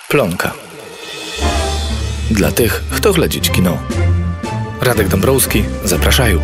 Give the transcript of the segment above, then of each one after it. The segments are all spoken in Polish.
Plonka. Dla tych, kto śledzić kino. Radek Dąbrowski, zapraszają.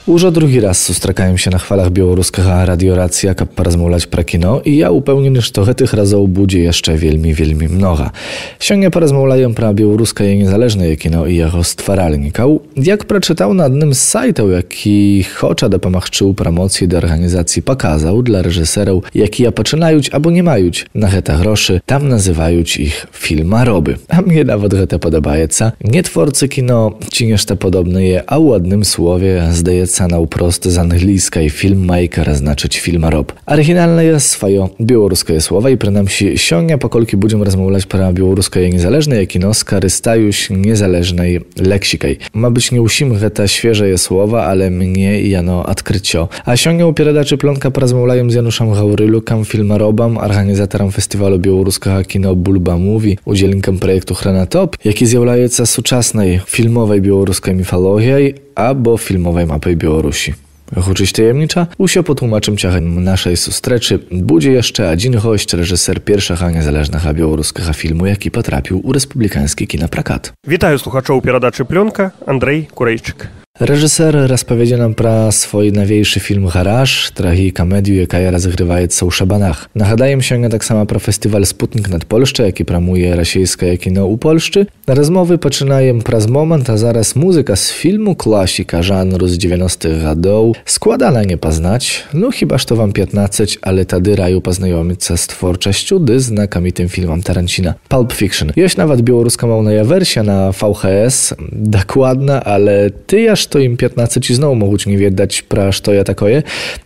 Už drugi raz sustrakałem się na chwalach białoruskiego radioracja, kab porozmawiać pro kino i ja upewniony, że tych razów będzie jeszcze wielmi mnoga. Siągnie porozmawiają pro białoruskie niezależne kino i jego stwaralników. Jak przeczytał na jednym z sajtów, jaki chocza dopomagczył promocji do organizacji pokazał dla reżyserów, jaki ja poczynają albo nie mają na heta groszy, tam nazywają ich filmaroby. A mnie nawet heta podobajeca. Nie twórcy kino, ci nieszta podobne je, a w jednym słowie zdajeca na uprost z angielskiej filmmaker znaczyć filmarob. Oryginalne jest swoje białoruskie słowa i przynajmniej siągnia pokolki będziemy rozmawiać pro białoruskie niezależne kino, skorystają się niezależnej leksikej. Ma być nie usimy heta świeże słowa, ale mnie jano odkrycio. A siągnia upieradaczy Plonka porozmawiają z Januszem Gaurylukiem, filmarobem, organizatorem festiwalu białoruskiego kino Bulba Movie, udzielnikiem projektu Chronotop, jaki zjawляется współczesnej filmowej białoruskiej mitologii albo filmowej mapy Białorusi. Huczyć tajemnicza? Usio potłumaczym ciachem naszej sustreczy będzie jeszcze один gość, reżyser pierwszego niezależnego białoruskiego filmu, jaki potrafił u republikański kina prakat. Вітаю слухачоў перадачы Плёнка, Андрей Курейчык. Reżyser rozpowiedział nam про swój największy film Garaż, tragikomedię, jaka rozgrywaється u Szabanach. Nagadajem się tak samo pro festiwal Sputnik nad Polszczą, jaki promuje rosyjskie kino u Polszczy. Rozmowy poczynają przez moment, a zaraz muzyka z filmu, klasika żanru z 90-tych latów. Składana nie poznać, no chyba że to wam 15, ale tady raju poznajomić z twórczością, gdy znakomitym filmem Tarantina. Pulp Fiction. Jest nawet białoruska małna wersja na VHS, dokładna, ale ty aż to im 15 i znowu mogą nie wiedzieć, pra co ja takoje,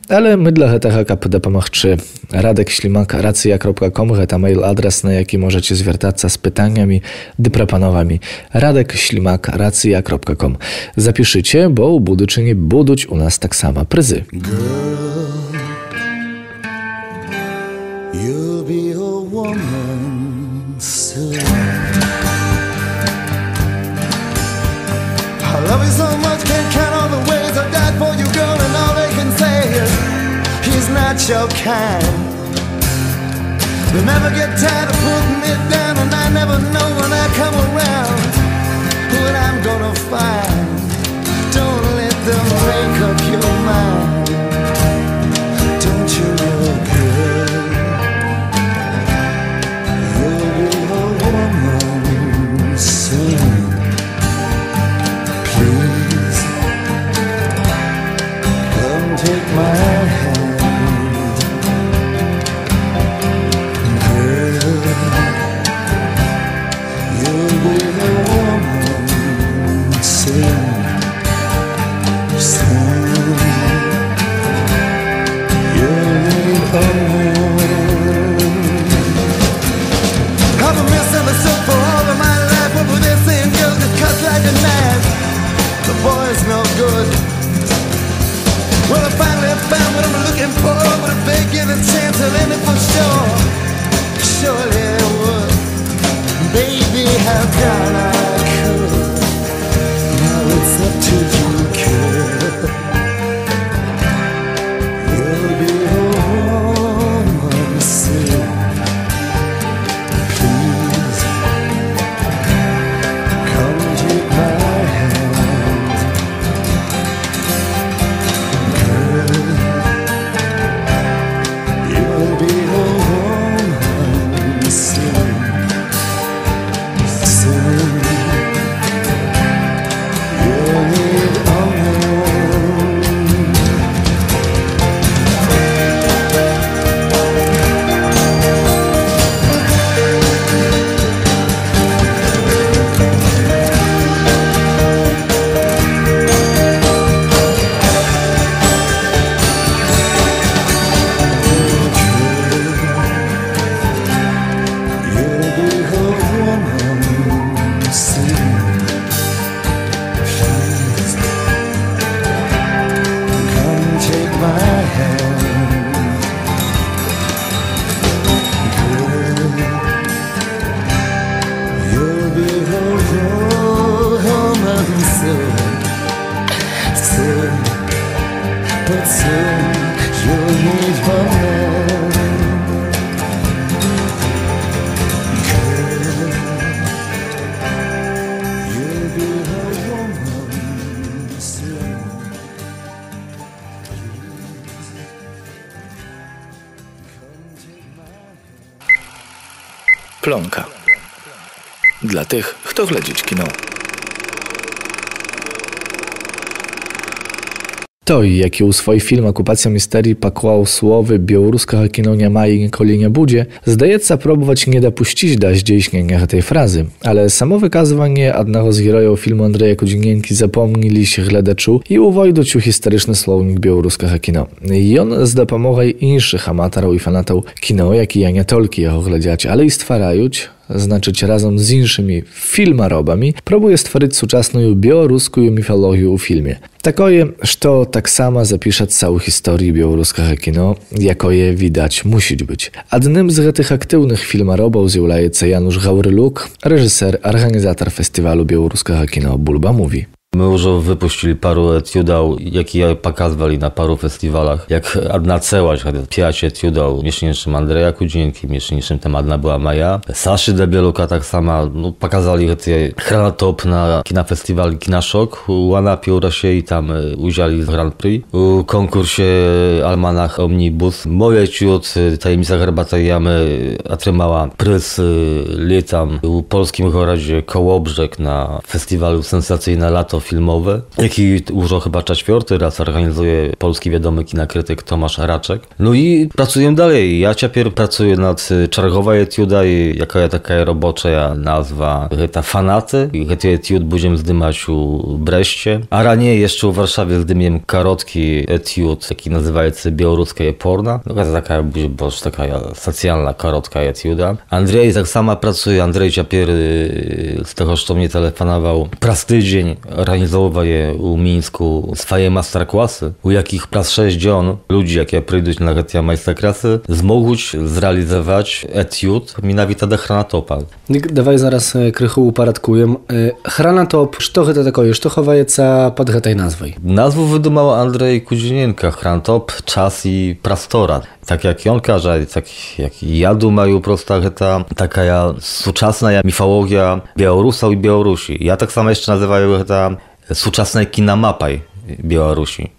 ale my dla tego KPD pomagczy Radek Ślimak, racja.com, to mail adres, na jaki możecie zwiertać z pytaniami, dyproponowami. Radek Ślimak, racja.com. Zapiszcie, bo u budyczyni buduć u nas tak sama pryzy. You'll be a woman soon. I love you so much, can't count all the ways I died for you, girl, and all they can say is he's not your kind. They never get tired of putting me down, and I never know when I come around what I'm gonna find. Don't let them make up your mind. Don't you know, girl, you'll be a woman soon. Take my hand, girl, you'll be a woman soon, soon. You'll be a woman. I've been misunderstood for all of my life. What were they saying? Girls just cut like a knife. The boy's no good. Well, I finally found what I'm looking for, but if they give a chance, I'll end it for sure. Surely I would. Baby, how can I could? Now it's up to you, girl. You'll be a woman soon. Please, come take my hand. You'll be a woman soon, soon. You'll need a woman. But soon you'll need her man. Plonka. Dla tych, kto śledzić kino. Той, які у свій фільм «Окупація містерій» поклав слови «Білоруського кіно нема і ніколи не буде», здається, пробувати не допустити до здійснення цієї фрази. Але само виказування одного з героїв фільму Андрея Кудзіненки запомнились глядачу і увійдуть у історичний словник білоруського кіно. І він з допомогою інших аматорів і фанатів кіно, які не тільки його глядять, але й створюють, значить разом з іншими фільморобами, próbuje stworzyć сучасную białoruską mifologię u filmie. Takoje, że tak samo zapisze całą historię białoruskiego kino, jakoje widać musi być. Jednym z tych aktywnych filmorobów jest Janusz Gawryluk, reżyser, organizator festiwalu białoruskiego kino Bulba Mówi. My już wypuścili paru etiudów, jakie pokazywali na paru festiwalach. Jak jedna ceła, 5 etiudów, mieszczeniczym Andrzeja Kudzinki, mieszczeniczym tam jedna była Maja. Saszy Debieluka tak samo, pokazali Chronotop na kinofestiwalu Kinaszok u Anapie u Rosji i tam udzieli Grand Prix. U konkursie Almanach Omnibus. Moje etiud, Tajemnica Herbatej Jamy, otrzymała pryz latem u polskim gorodzie Kołobrzeg na festiwalu Sensacyjne Lato filmowe, jaki już chyba 4. raz organizuje polski wiadomy kinokrytyk Tomasz Raczek. No i pracuję dalej. Ja teraz pracuję nad czergowa etiuda, jaka taka robocza nazwa ta Fanaty. Ten etiud będziemy zdymać u Breście, a raniej jeszcze u Warszawie zdymiem karotki etiud, jaki nazywa się Białoruska Porna. No to taka socjalna karotka etiuda. Andrzej tak samo pracuje. Andrzej teraz z tego, co mnie telefonował, prastydzień organizowuje u Mińsku swoje masterclassy, u jakich przez 6 dni ludzi, jakie przyjdą na te masterclassy, zmogą zrealizować etiud mianowicie do Chronatopa. Dawaj zaraz krychu uparadkuję. Chronotop, co to takie jest? Co chowajeca pod tej nazwą? Nazwę wydumał Andrzej Kudzinenka. Chronotop, czas i prostora. Tak jak on każe, tak jak ja думаю, prosta taka współczesna mifologia Białorusa i Białorusi. Ja tak samo jeszcze nazywaję to współczesna kinomapaj Białorusi.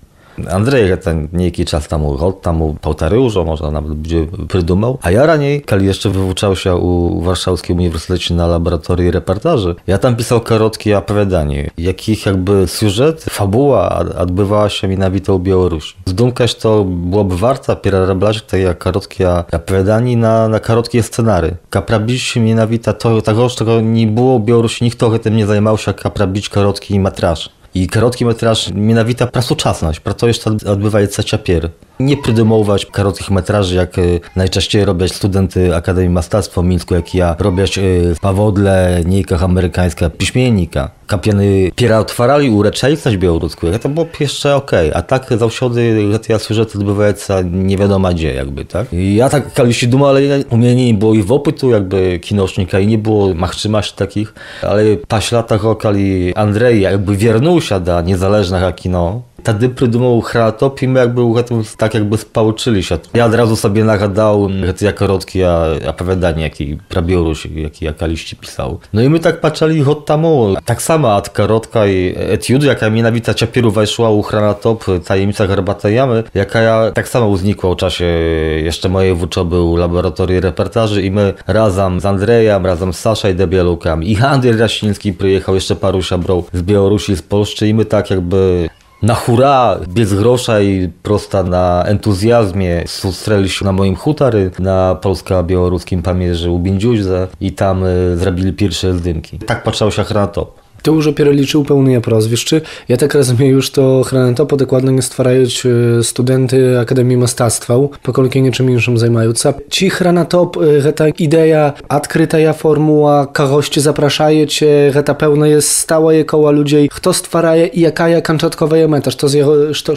Andrzej niejaki czas temu, rok temu, 1,5 roku, może nawet będzie przydumał. A ja raniej, kiedy jeszcze wywuczał się u Warszawskim Uniwersytecie na laboratorii reportaży, ja tam pisał karotkie opowiadanie, jakich jakby sujet, fabuła odbywała się mianowicie u Białorusi. Zdumkać to byłoby warto przerabiać te karotkie opowiadanie na karotkie scenary. Kaprabić się mianowicie tego, czego nie było w Białorusi, nikt tym nie zajmował się, kaprabić karotki metraż. I karotki metraż mianowicie prasoczasność, to jeszcze odbywa się ciapier. Nie przydymować krótkich metraży, jak najczęściej robią studenty Akademii Masterstwa w Mińsku, jak ja robią pawodle niejkach amerykańska piśmiennika. Kapiany piera otwarali ureczejstność białoruską, to było jeszcze okej, a tak zawsze te sużety odbywają się nie wiadomo gdzie, jakby, tak? I ja tak kiedyś dumał, ale u mnie nie było i w opytu jakby kinosznika i nie było machczymasz takich, ale po latach okali Andrzej jakby wiernuł się do niezależnego kino. Wtedy przydumał Chronotop i my jakby tak jakby spałczyli się. Ja od razu sobie nagadał te karotkie opowiadanie, jakie pra Białorusi, jakie kaliście pisał. No i my tak patrzyli od temu. Tak samo od karotka i etiud, jaka mianowicie ciapieru weszła u Chronotop, Tajemnica Herbatej Jamy, jaka tak samo znikła w czasie jeszcze mojej uczoby u laboratorii reportaży i my razem z Andrejem, razem z Saszą Debielukiem i Andrzej Rasiński przyjechał jeszcze paru szabrów z Białorusi, z Polski i my tak jakby na hura, bez grosza i prosta na entuzjazmie sustrzeli się na moim hutary na polsko-białoruskim pamierze u Bindziuźze i tam zrobili pierwsze zdymki. Tak patrzał się Chronotop. Ty już dopiero liczył pełny prozwiszczy. Ja tak rozumiem już to Chronotopa dokładnie nie stwarają studenty Akademii Masterstwa, pokolki niczym innym zajmują. Ci Chronotop, ta idea, odkryta formuła, kogoś zapraszają cię, ta pełna jest stała koła ludzi. Kto stwaraje i jaka jest kończowa meta?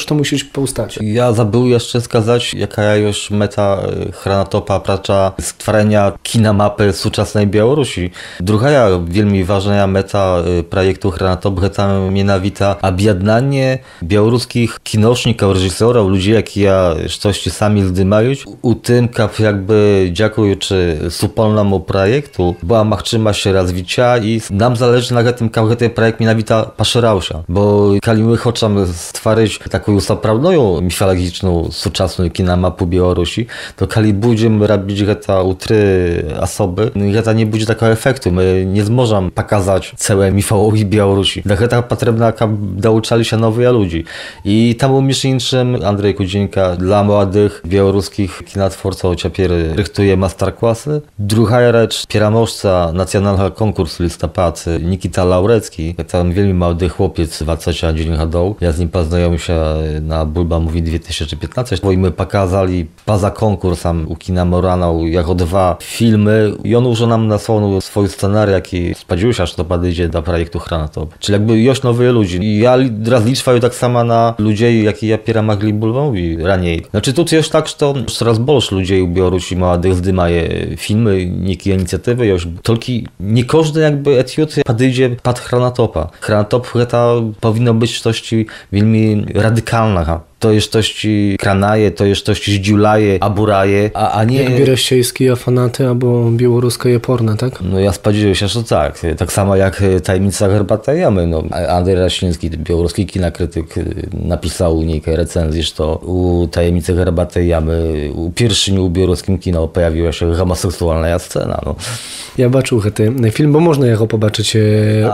Co musi powstać? Ja zabył jeszcze skazać, jaka już meta Chronotopa pracza stworzenia kinomapy współczesnej Białorusi. Druga wielmi ważna meta projektu Hranatop, tam mianowita objednanie białoruskich kinoszników, reżyserów, ludzi, jak ja coś sami zdymają, u tym jakby dziękujący wspólnemu projektu była możliwość rozwicia i nam zależy na tym, jak ten projekt mianowita poszerzał się, bo kiedy my chcemy stworzyć taką zaprawną mitologiczną, współczesną kinemapu Białorusi, to kiedy będziemy robić to u 3 osoby, to nie będzie takiego efektu. My nie zможemy pokazać całej mitologii Białorusi. Do tego potrzebna, aby douczali się nowych ludzi. I tam między innymi Andrzej Kudzienka dla młodych białoruskich kinotwórców teraz rychtuje masterclassy. Druga rzecz, pieramowca nacjonalnego konkursu listopad Nikita Laurecki, tam wielmi młody chłopiec, 29 lat. Ja z nim poznałem się na Bulba Movie 2015, bo my pokazali poza konkursem u kina Moranał jako 2 filmy i on już nam nasłał swój scenariusz, jaki spodziewał się, że to podejdzie do projektu Hranatop. Czyli jakby już nowych ludzi. I ja raz liczę tak samo na ludzi, jak ja piera mogli Bulba Movie raniej. Znaczy tu jest tak, że to coraz больше ludzi u Białorusi młodych zdymaje filmy, niekie inicjatywy już. Tylko nie każdy jakby etiud podejdzie pod Hranatopa. Hranatop to powinno być coś wielmi radykalnego. To jest coś kranaje, to jest coś zdziulaje, aburaje, a nie... Jak bieraściejskie fanaty albo białoruskie porne, tak? No ja spodziewałem się, że tak. Tak samo jak Tajemnica Herbata Jamy. No, Andrzej Raśliński, białoruski kinokrytyk, napisał niejakiej recenzji, że to u Tajemnicy Herbaty Jamy u pierwszym u białoruskim kino pojawiła się homoseksualna scena. No. Ja baczył ten film, bo można jego pobaczyć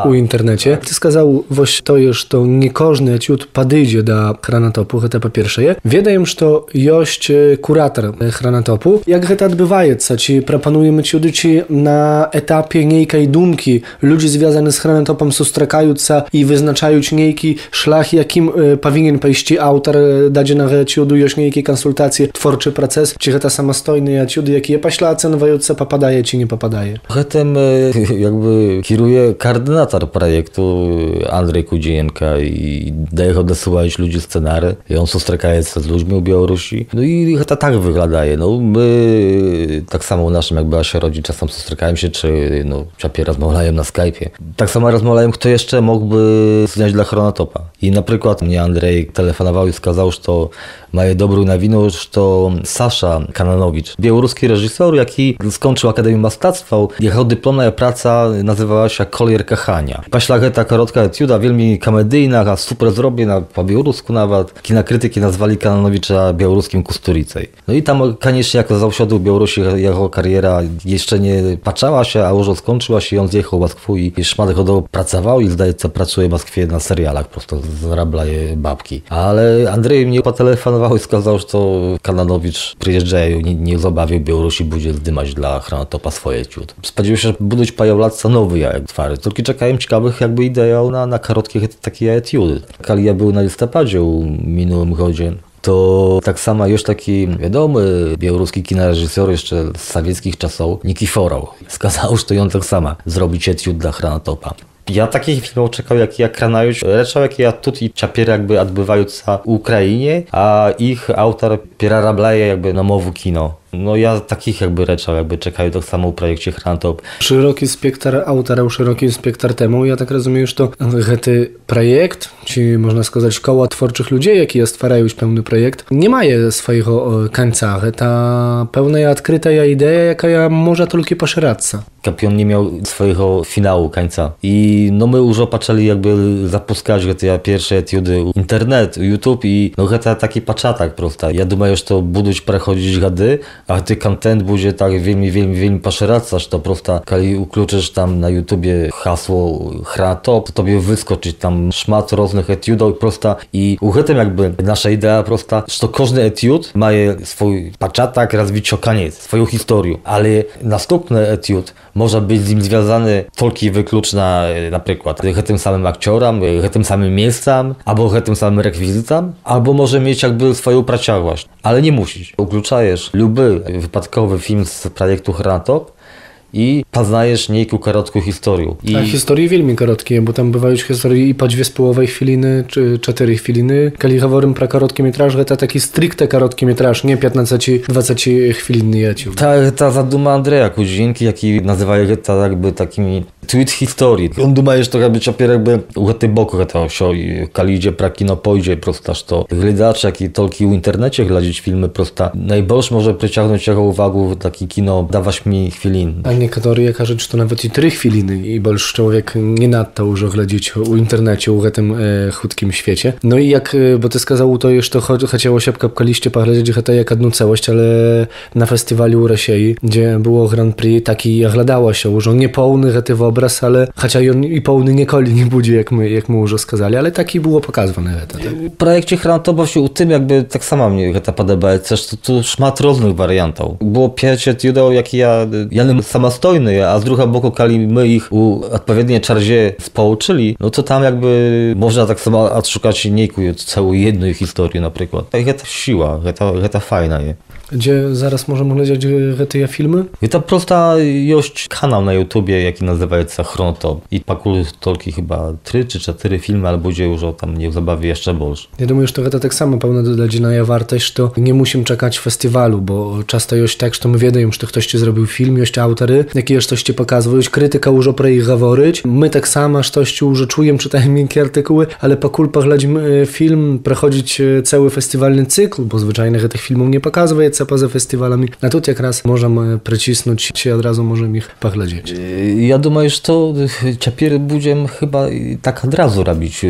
u internecie. Ty skazał, właśnie to już to nie każdy etiud podejdzie do Hranatopu, to po pierwsze. Wiedajem, że to jest kurator Hranatopu. Jak to odbywa się? Czy proponujemy ci na etapie niejkiej dumki ludzi związanych z Hranatopem sustrakają się i wyznaczają niejki szlach, jakim powinien pójść autor danego etiudu, już niejkie konsultacje, twórczy proces, czy to samostojny etiud, jakie poślady nawajujące popadaje, czy nie popadaje? Tym jakby kieruje koordynator projektu Andrzej Kudzienka i daje go dosyłać ludzi scenary. I on sustrakaje się z ludźmi u Białorusi. No i to tak wygląda. No my tak samo u naszym jakby ośrodku czasem sustrakają się, czy no czapie rozmawiają na Skype'ie. Tak samo rozmawiają, kto jeszcze mógłby znieść dla Hranatopa. I na przykład mnie Andrzej telefonował i skazał, że to mają dobrą nowinę, że to Sasza Kananowicz, białoruski reżyser, jaki skończył Akademię Masterstwa. Jego dyplomna praca nazywała się Kolier Kachania. Paślageta krótka etiuda, wielmi komedyjna, a super zrobiona po białorusku nawet. Kinokrytyki nazwali Kananowicza białoruskim Kusturicej. No i tam koniecznie jako zawsiadł w Białorusi jego kariera jeszcze nie patrzała się, a już skończyła się i on zjechał w Moskwę i szmat chodowo pracował i zdaje się pracuje w Moskwie na serialach, po prostu zarablaje babki. Ale Andrzej mnie potelefonował i skazał, że to Kananowicz przyjeżdża i nie zabawił Białorusi, będzie zdymać dla Hranatopa swoje etiud. Spodziewał się, że będą pojawiać nowe jak twary. Tylko czekają ciekawych jakby ideał na krótkie takie etiudy. Kiedy ja był na listopadzie w minionym godzie, to tak samo już taki wiadomy białoruski kinoreżyser jeszcze z sowieckich czasów, Nikiforow, skazał, że to on tak samo zrobić etiud dla Hranatopa. Ja takich filmów czekał, jak Kranajuć, reszał, jak ja tutaj czapiery jakby odbywają się w Ukrainie, a ich autor przerablaje jakby na mowę kino. No ja takich jakby reczał, jakby czekają tak samo w projekcie Hranatop. Szeroki spektr autorów, szeroki spektr temu. Ja tak rozumiem, że to ten projekt, czy można сказать koło twórczych ludzi, jakie stwarają pełny projekt, nie ma swojego końca. Ta pełna i odkryta idea, jaka może tylko poszerzać się. Kapion nie miał swojego finału, końca. I no my już opatrzyli jakby zapuskać te pierwsze etiudy internet, YouTube i no to taki paczatak prosta. Ja думаю, że to będą przechodzić gady, a ty content będzie tak wielmi poszeracać, że to prosta, kiedy ukluczysz tam na YouTubie hasło Hranatop, to tobie wyskoczyć tam szmat różnych etiudów prosta i u tym jakby nasza idea prosta, że to każdy etiud ma swój paczatak, rozwicio koniec, swoją historię, ale następny etiud może być z nim związany tylko i wyłącznie na przykład tym samym aktorom, tym samym miejscem, albo tym samym rekwizytom, albo może mieć jakby swoją praciagłość, ale nie musisz. Ukluczajesz luby wypadkowy film z projektu Hranatop i poznajesz niejaką krótką historię. A historie wielmi krótkie, bo tam bywają historie i po 2,5 chwiliny, czy 4 chwiliny. Kiedy mówimy pro krótki metraż, to taki stricte krótki metraż, nie 15-20 chwiliny etiud. Ta zaduma Andrzeja Kudzienki, jaki nazywają to jakby takimi Tweet historii. On думає, що робить jakby у гэты бок гэта ўсё і калі ідзе пра кіно пойдзе проста што глядач як і толькі ў інтэрнэце глядзіць фільмы проста найбольш можа прыцягнуць яго ўвагу такі кіно да 8 хвілін. А некаторыя кажуць, што нават і 3 хвіліны і больш чалавек не надта ўжо глядзіць у інтэрнэце ў гэтым хуткім свеце. Ну і як, bo ty сказаў тое, што хацелося б, каб калісьці паглядзець гэта як адну цэласць, але на фестывалю ў Расіі, дзе было гран-пры, такі аглядалася ўжо не поўны гэты вобраз, ale chociaż on i pełny nikoli nie będzie, jak my już сказали, ale taki było pokazywane. W projekcie Hrantopa się u tym jakby tak samo mnie to podoba, też tu szmat różnych wariantów. Było pierwsze etiudo, jak ja samostojny, a z drugiego boku, kiedy my ich u odpowiedniej czarzie spouczyli, no to tam jakby można tak samo odszukać niejku całą jedną historię na przykład. To jest siła, to fajna jest. Gdzie zaraz możemy oglądać te filmy? To prosta jest kanał na YouTubie, jaki nazywa się Hranotop. I pakul tylko chyba 3 czy 4 filmy, albo będzie już tam nie zabawi jeszcze больше. Ja думаю, że to tak samo pewno dodać na wartość, że nie musimy czekać festiwalu, bo często jest tak, że my wiemy, że ktoś ci zrobił film, jest autory, jakie coś ci pokazują, krytyka już pro ich говорить. My tak samo coś już czujemy, czytajemy miękkie artykuły, ale pakul poglądamy film, przechodzić cały festiwalny cykl, bo zwyczajnie tych filmów nie pokazuje poza festiwalami. A tu jak raz możemy przycisnąć i od razu możemy ich poglądać. Ja думаю, że teraz będziemy chyba tak od razu robić.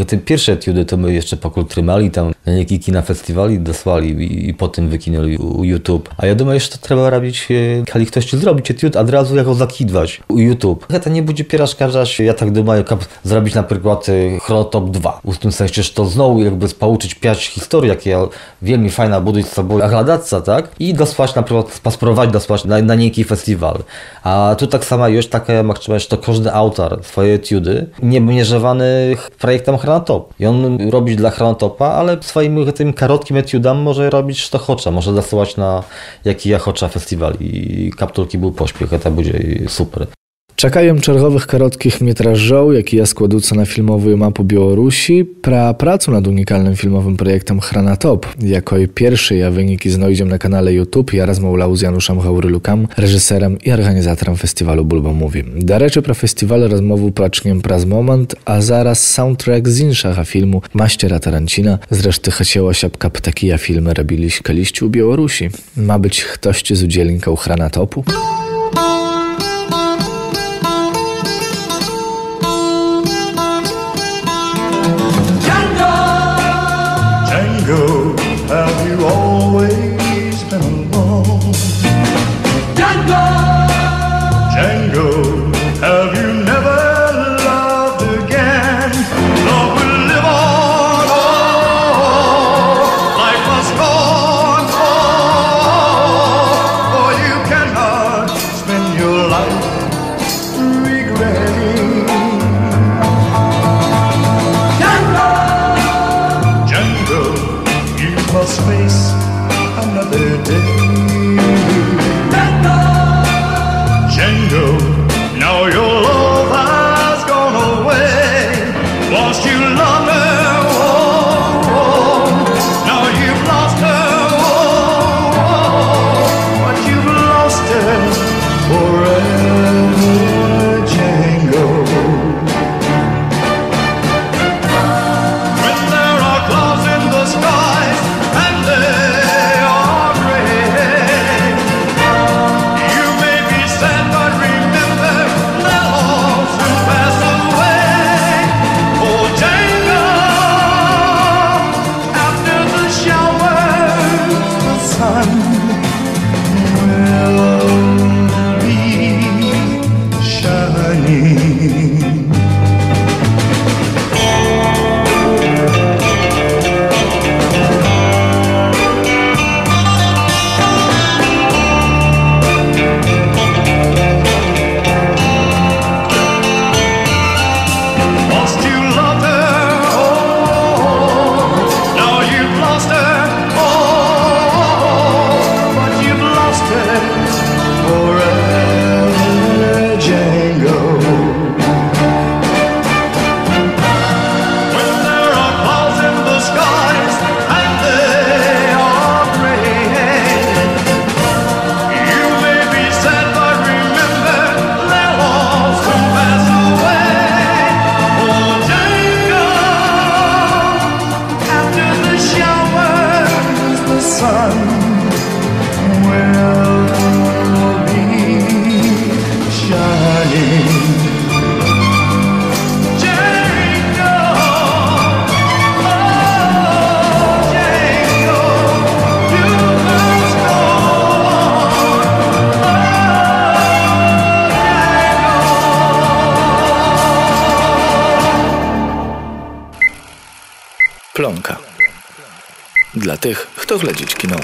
Te pierwsze etiudy to my jeszcze pakul trzymali tam jakieś na festiwali dosłali i potem wykinęli u YouTube. A ja думаю, że to trzeba robić, kiedy ktoś zrobić etiud, od razu jak go zakidwać u YouTube. To nie będzie przeszkadzać, ja tak думаю, jak zrobić na przykład Hranotop 2. W tym sensie, że to znowu jakby spauczyć 5 historii, jakie wielmi fajna buduje z sobą oglądać, tak? I dosłać na przykład, spróbować dosłać na niejaki festiwal. A tu tak samo jest taka możliwość, że każdy autor swoje etiudy nie mierzowany projektem Hranotop. I on robi dla Hrantopa, ale swoim tym krótkim etiudam może robić co chce, może dosyłać na jaki ja chce festiwal i kapturki był pośpiech, to będzie super. Czekają czerwowych krótkich metrażów, jakie ja składuję na filmową mapu Białorusi, pra pracu nad unikalnym filmowym projektem Hranotop. Jako pierwszy ja wyniki znajdziemy na kanale YouTube, ja rozmawiał z Januszem Haurylukiem, reżyserem i organizatorem festiwalu Bulba Mówi. Do rzeczy pro festiwal rozmowu praczkiem praz moment, a zaraz soundtrack z innego filmu Maściera Tarancina. Zresztą chciało się, aby takie filmy robili kaliści u Białorusi. Ma być ktoś z udzielniką Hranatopu? Have you always been alone? Django! Django, have you never loved again? Love will live on, life must go on, for you cannot spend your life regretting. Django! Django, must face another day. Django, now your love has gone away. Lost you long ago. Now you've lost her, but you've lost her forever, Django. When there are clouds in the skies and they are gray, you may be sad, but remember they'll all soon pass away. Oh, Django, after the showers, the sun will be shining. Forever, Django. Plonka. Dla tych, kto śledzić kino.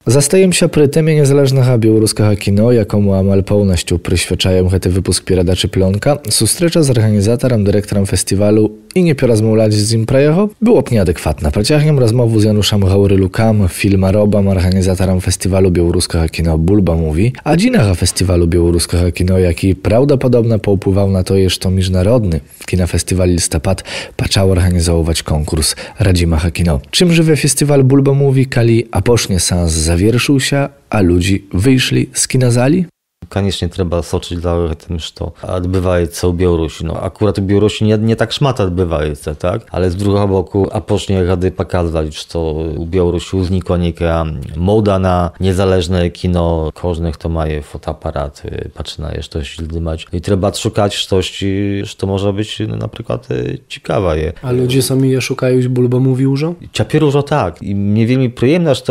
Zastajem się przy temie niezależnego białoruskiego kino, jakomu amal pełnością przyświadczają hety wypust Pieradaczy Plonka, sustrzecza z organizatorem, dyrektorem festiwalu i nie porozmawiać z nim prajecho, było nieadekwatna. Przeciągiem rozmowu z Januszem Gałrylukam, filmarobem, organizatorem festiwalu białoruskiego kino Bulba mówi, a dzinnego festiwalu białoruskiego kino, jaki prawdopodobnie poupływał na to, iż to międzynarodny kinofestiwal Listopad paczał organizować konkurs Radzimacha Kino. Czym żywy festiwal Bulba mówi, kali apocznie sans zawierszył się, a ludzi wyszli z kinozali? Конечно, треба сочить за тим, що відбувається у Білорусі. Ну, акурат у Білорусі не так шмат відбувається, так? Але з другого боку, апошні годи показували, що у Білорусі зникла ніяка мода на незалежне кіно. Кожен, хто має фотоапарат, починає щось знімати. І треба шукати щось, що може бути, наприклад, цікаве. A ludzie sami je szukają, Bulba mówił, że? Ciapier już tak. I mnie wielmi przyjemne, że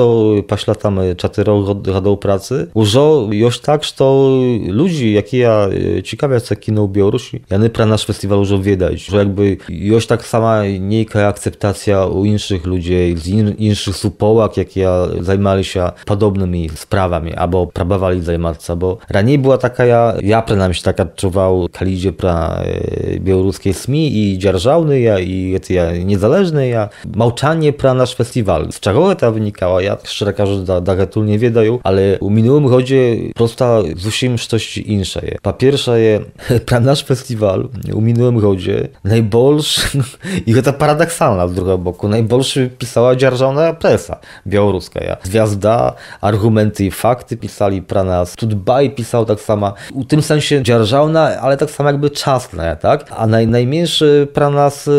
pośle tam 4 годов pracy, już jest tak, że ludzi, jakie ja ciekawią się kino w Białorusi, jany pra nasz festiwal już wiedać, że jakby jest tak sama niejaka akceptacja u innych ludzi, z innych supołek, jakie zajmowali się podobnymi sprawami, albo próbowali zajmować się, bo raniej była taka, ja przynajmniej tak odczuwał, kalidzie pra białoruskie SMI i dzierżawne, i niezależne, małczanie pra nasz festiwal. Z czego to wynikało? Ja szczerze każę, da nie wiedają, ale u minionym rodzie prosto zusim coś innego. Po pierwsze, pra nasz festiwal u minionym rodzie najbolszy, i to paradoksalne z drugiego boku, najbolszy pisała dzierżawna presa białoruska. Gwiazda, argumenty i fakty pisali pra nas. Tudbaj pisał tak samo, w tym sensie dzierżawna, ale tak samo jakby czasna, tak? A najmniejszy pra nas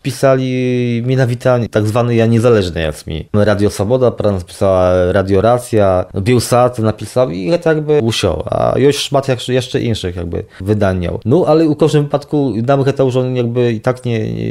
pisali mianowite tak zwane niezależne SMI. Radio Swoboda napisała, Radio Racja, Bielsat napisał i to jakby usiął, a już szmat jeszcze innych jakby wydań. No ale u każdym wypadku nam to już jakby i tak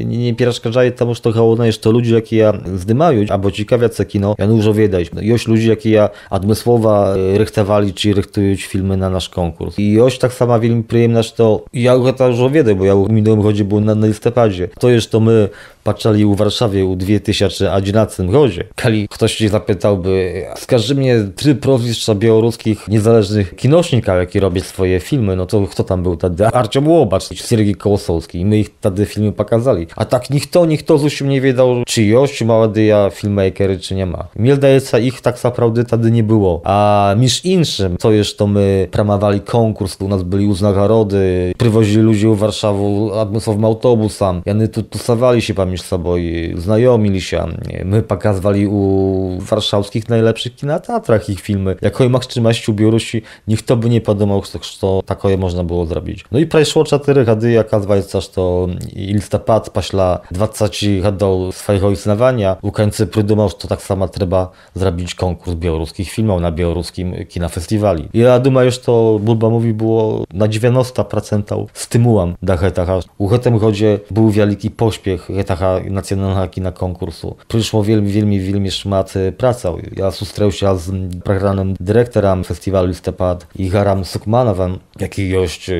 nie przeszkadzaje temu, że to główne jest to ludzie, jakie ja zdymają, albo ciekawią się kino, ja już wiedzieć. Już ludzie, jakie ja admysłowa rychtowali, czy rychtują filmy na nasz konkurs. I już tak sama wielmi przyjemna, że to ja to już wiedzieć, bo ja w minionym rodzie był na listopadzie. To jest to my patrzeli u Warszawie u 2011 rodzie. Kali ktoś się zapytałby, skaże mnie 3 prowistrza białoruskich niezależnych kinośników, jakie robią swoje filmy, no to kto tam był wtedy? Arciom Łobacz, Sergiej Kołosowski. I my ich wtedy filmy pokazali. A tak nikt z usił nie wiedział, czy jest małe filmmakery, czy nie ma. Mnie zdaje się, ich tak naprawdę wtedy nie było. A miż inszym, to jest to my pramowali konkurs, u nas byli nagrody, przywozili ludzi u Warszawę admysłowym autobusem. Jany tu stawali się między sobą, znajomili się. My pokazywali u warszawskich najlepszych kinoteatrach ich filmy. Jako maksymalności u Białorusi nikt by nie podumał, że takie można było zrobić. No i przeszło 4 lata, okazuje się, że to listopad paśla 20 lat swojego istnienia. W końcu przydumał, że to tak samo trzeba zrobić konkurs białoruskich filmów na białoruskim kinofestiwali. I ja думаю, że to Bulba mówi było na 90% stymułem do tego. U tym rodzie był wielki pośpiech tego nacjonalnego kina konkursu. Przyszło wielmi szmat pracy. Ja sustrzał się z programem dyrektorem festiwalu Listopad i Garam Sukmanowem, jaki gość,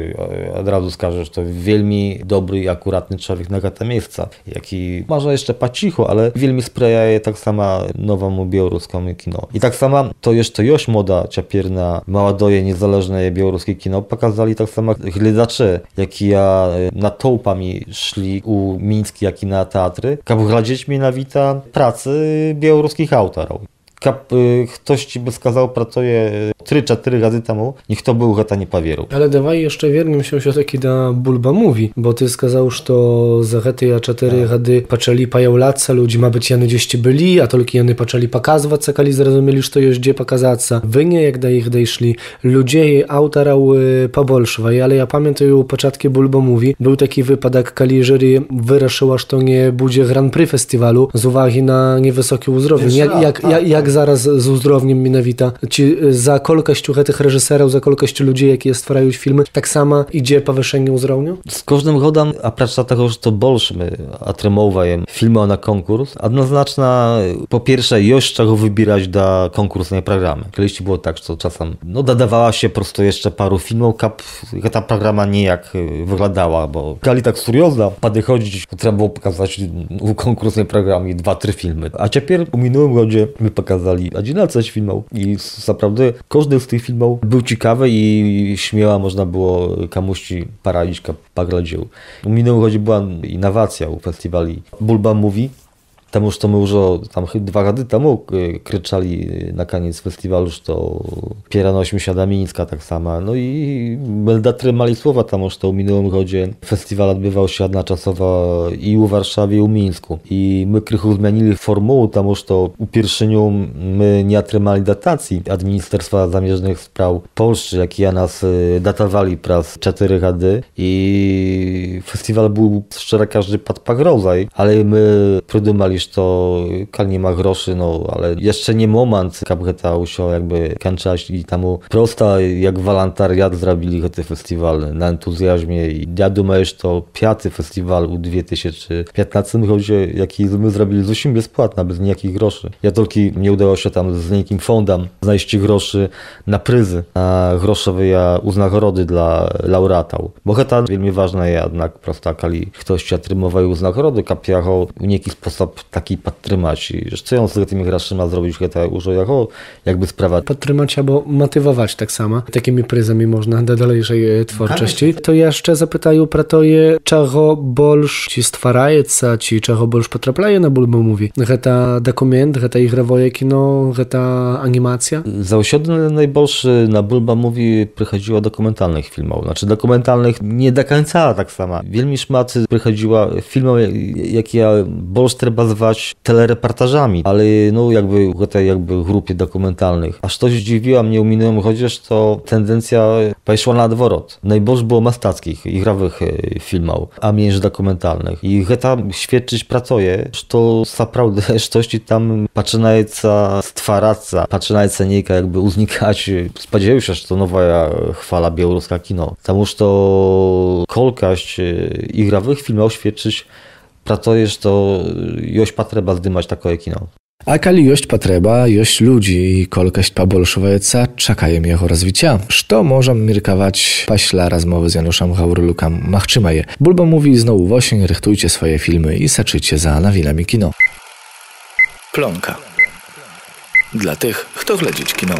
od razu skażę, że to wielmi dobry i akuratny człowiek na to miejsca, jaki może jeszcze po cichu, ale wielmi sprzyja tak samo nowemu białoruskiemu kino. I tak samo to jeszcze moda ciapierna, młodoje, niezależne białoruskie kino pokazali tak samo gledacze, jaki ja na tołpami szli u mińskich jak i na teatry, aby glądać mianowite pracy białoruskich autorów. Ktoś ci by skazał, pracuje 3-4 razy temu, nikt to był nie powierzył. Ale dawaj jeszcze wiernym się taki da Bulba mówi, bo ty skazał, że to za hety 4 rady paczeli pajałacza, ludzi ma być jany gdzieś byli, a tylko jany paczeli pokazywać, kali zrozumieli, że to jest gdzie pokazać. Wy nie, jak da ich dejszli, ludzie autorał pobolszwa, ale ja pamiętam u początku Bulba mówi, był taki wypadek, kali jury wyraszyła, że to nie będzie Grand Prix festiwalu z uwagi na niewysoki uzdrowień. Jak zaraz z uzdrownieniem minawita. Ci za kolkościu tych reżyserów, za kolkościu ludzi, jakie stwarają filmy, tak samo idzie powyższenie uzdrowniu? Z każdym rodem, a praca tego, że to больше my отримовуємо filmy na konkurs, однозначно, po pierwsze, już czego wybierać do konkursnej programy. Kiedyś było tak, że czasem dodawała się po prostu jeszcze paru filmów, jak ta programa niejak wyglądała, bo kali tak seriozna, podchodzić, trzeba było pokazać u konkursnej programie 2-3 filmy. A teraz w minionym roku my pokazali 11 filmów i naprawdę każdy z tych filmów był ciekawy i śmiało można było komuś poradzić, poglądził. W minionym roku była innowacja u festiwali Bulba Movie. Тому что мы уже там 2 года тому кричали на конец фестивалю, что переносимся до Минска так само. No i my dotrzymali słowa, потому что w minionym roku festiwal odbywał się jednoczasowo i u Warszawie, i u Mińsku. I my krychu zmienili formułę, потому что u pierwszego my nie otrzymali dotacji od Ministerstwa Zamierzchnych Spraw Polski, jakie nas datowali przez 4 lata. I festiwal był szczerze każdy pod pogrozą, ale my przydumali, to nie ma groszy, no ale jeszcze nie moment, aby to musiał jakby kończyć i temu prosto jak wolontariat zrobili ten festiwal na entuzjazmie i ja думаю, że to 5. festiwal u 2015 roku, jaki my zrobili zupełnie bezpłatnie, bez nijakich groszy. Ja tylko nie udało się tam z niejakim fondem znaleźć groszy na pryzy, na groszowe uznagorody dla laureatów. Bo to bardzo ważne jednak prosto, kiedy ktoś otrzymuje uznagorody, kapiacho w niejaki sposób taki podtrzymać. I co on z tymi groszami zrobić, to już jakby sprawa. Podtrzymać albo motywować tak samo. Takimi pryzami można do dalszej twórczości. To ja jeszcze zapytаю про to, czego больше ci stwaraється, czy czego больше potrapляє na Bulba Movie. To dokument, to igrawoje kino, to animacja? Zawsze najbolsze na Bulba Movie przychodziło dokumentalnych filmów. Znaczy dokumentalnych nie do końca tak samo. Wielmi szmat przychodziło filmów, jakie больше trzeba zwać telereportażami, ale no jakby w tej grupie dokumentalnych. Aż to zdziwiło mnie u minionym chociaż to tendencja poszła na odwrót. Najbolsze było mastackich, igrawych filmów, a mniej dokumentalnych. I to świadczyć pracuje, że to naprawdę coś tam zaczynaje stwarać, zaczynaje niejaka jakby uznikać. Spodziewał się, że to nowa chwala białoruska kino. Потому что kolkość igrawych filmów świadczyć pracuje, że to już potrzeba zdymać takie kino. A kali jość potrzeba, jość ludzi i kolkość pobolszowajeca czekają jego rozwicia. Co możemy mirkować paśla rozmowy z Januszem Haurylukiem Machczymaje. Bulba mówi znowu w osień, rychtujcie swoje filmy i saczycie za nowinami kino. Plonka. Dla tych, kto śledzić kino.